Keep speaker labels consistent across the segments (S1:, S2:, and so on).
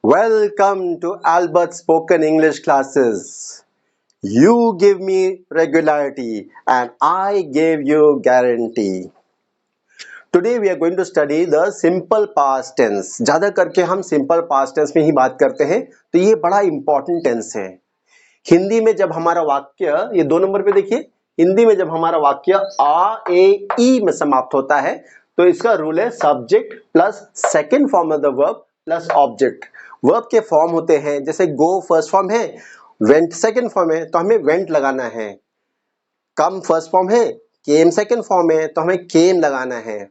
S1: Welcome to Albert Spoken English classes. You give me regularity and I give you guarantee. Today we are going to study the simple past tense. ज़्यादा करके हम simple past tense में ही बात करते हैं, तो ये बड़ा important tense है. हिंदी में जब हमारा वाक्य, ये 2 नंबर पे देखिए, हिंदी में जब हमारा वाक्य आ ए ई में समाप्त होता है तो इसका रूल है subject plus second form of the verb plus object. Verb के फॉर्म होते हैं, जैसे गो फर्स्ट फॉर्म है, वेंट सेकेंड फॉर्म है तो हमें वेंट लगाना है. कम फर्स्ट फॉर्म है, केम सेकेंड फॉर्म है तो हमें केम लगाना है.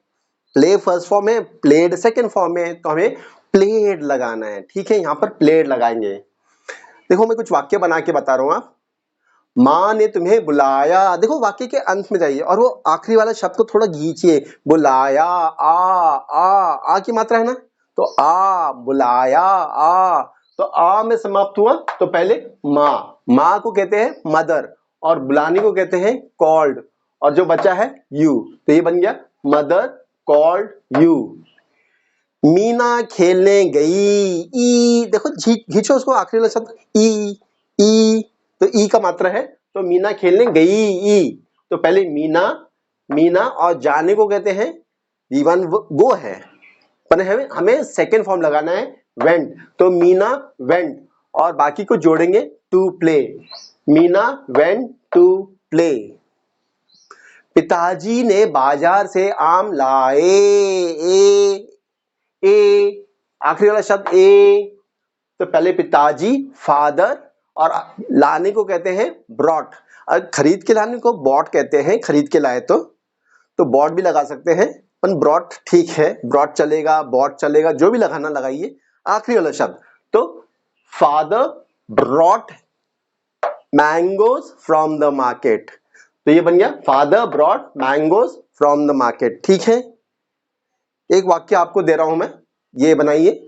S1: प्ले फर्स्ट फॉर्म है, प्लेड सेकेंड फॉर्म है तो हमें प्लेड लगाना है. ठीक है, यहाँ पर प्लेड लगाएंगे. देखो मैं कुछ वाक्य बना के बता रहा हूँ. आप, माँ ने तुम्हें बुलाया. देखो वाक्य के अंत में जाइए और वो आखिरी वाला शब्द को थोड़ा खींचिए. बुलाया, आ की मात्रा है ना, तो आ, बुलाया, आ, तो आ में समाप्त हुआ तो पहले माँ को कहते हैं मदर और बुलाने को कहते हैं कॉल्ड, और जो बचा है यू, तो ये बन गया मदर कॉल्ड यू. मीना खेलने गई. ई, देखो खींचो उसको, आखिरी वाला शब्द ई, तो ई का मात्रा है तो मीना खेलने गई. ई, तो पहले मीना और जाने को कहते हैं वन गो है, पर हमें सेकेंड फॉर्म लगाना है वेंट, तो मीना वेंट और बाकी को जोड़ेंगे to play. Meena went to play. पिताजी ने बाजार से आम लाए. ए, आखिरी वाला शब्द ए, तो पहले पिताजी फादर और लाने को कहते हैं ब्रॉट. खरीद के लाने को बॉट कहते हैं, खरीद के लाए तो बॉट भी लगा सकते हैं, पर ब्रॉट ठीक है, ब्रॉट चलेगा, बॉट चलेगा, जो भी लगाना लगाइए. आखिरी वाला शब्द, तो father brought mangoes from the market, तो ये बन गया father brought mangoes from the market. ठीक है, एक वाक्य आपको दे रहा हूं मैं, ये बनाइए.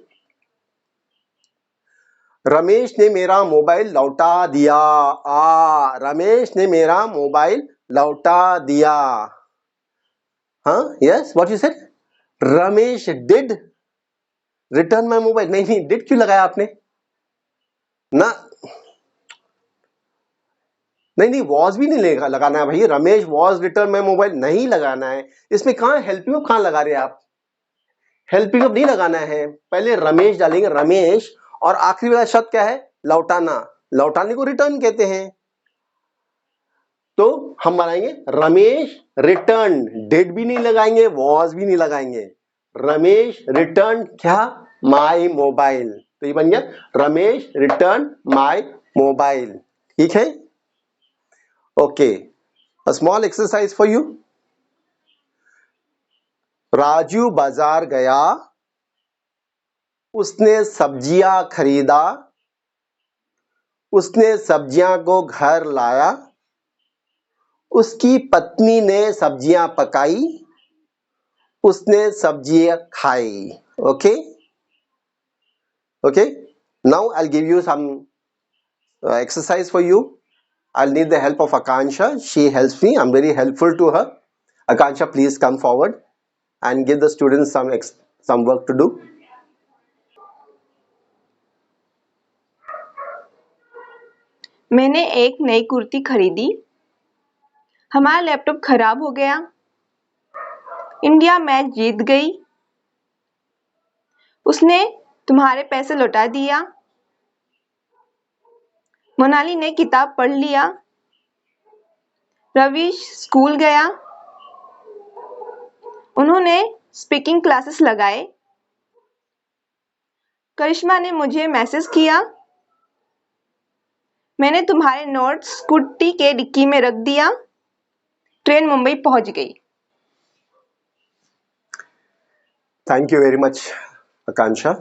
S1: रमेश ने मेरा मोबाइल लौटा दिया. रमेश ने मेरा मोबाइल लौटा दिया. हाँ, yes, what you said? Ramesh did return my mobile. नहीं, डिड क्यों लगाया आपने ना? नहीं, वॉज भी नहीं लगाना है भाई. Ramesh was return my mobile नहीं लगाना है. इसमें कहाँ हेल्पिंग ऑफ कहाँ लगा रहे हैं आप? हेल्पिंग ऑफ नहीं लगाना है, पहले रमेश डालेंगे, रमेश, और आखिरी वाला शब्द क्या है? लौटाना. लौटाने को रिटर्न कहते हैं, तो हम बनाएंगे रमेश रिटर्न. डिड भी नहीं लगाएंगे, वॉज भी नहीं लगाएंगे. रमेश रिटर्न क्या? My mobile. तो ये बन गया रमेश रिटर्न माय मोबाइल. ठीक है, okay. A small exercise for you. Raju बाजार गया, उसने सब्जियां खरीदा, उसने सब्जियां को घर लाया, उसकी पत्नी ने सब्जियां पकाई, उसने सब्जियां खाई. Okay, now I'll give you some exercise for you. I'll need the help of Akansha. She helps me. I'm very helpful to her. Akansha, please come forward and give the students some work to do.
S2: मैंने एक नई कुर्ती खरीदी. हमारा laptop खराब हो गया. India match जीत गई. उसने तुम्हारे पैसे लौटा दिया. मोनाली ने किताब पढ़ लिया. रवीश स्कूल गया. उन्होंने स्पीकिंग क्लासेस लगाए. करिश्मा ने मुझे मैसेज किया. मैंने तुम्हारे नोट्स स्कूटी के डिक्की में रख दिया. ट्रेन मुंबई पहुंच गई.
S1: Thank you very much, Akansha.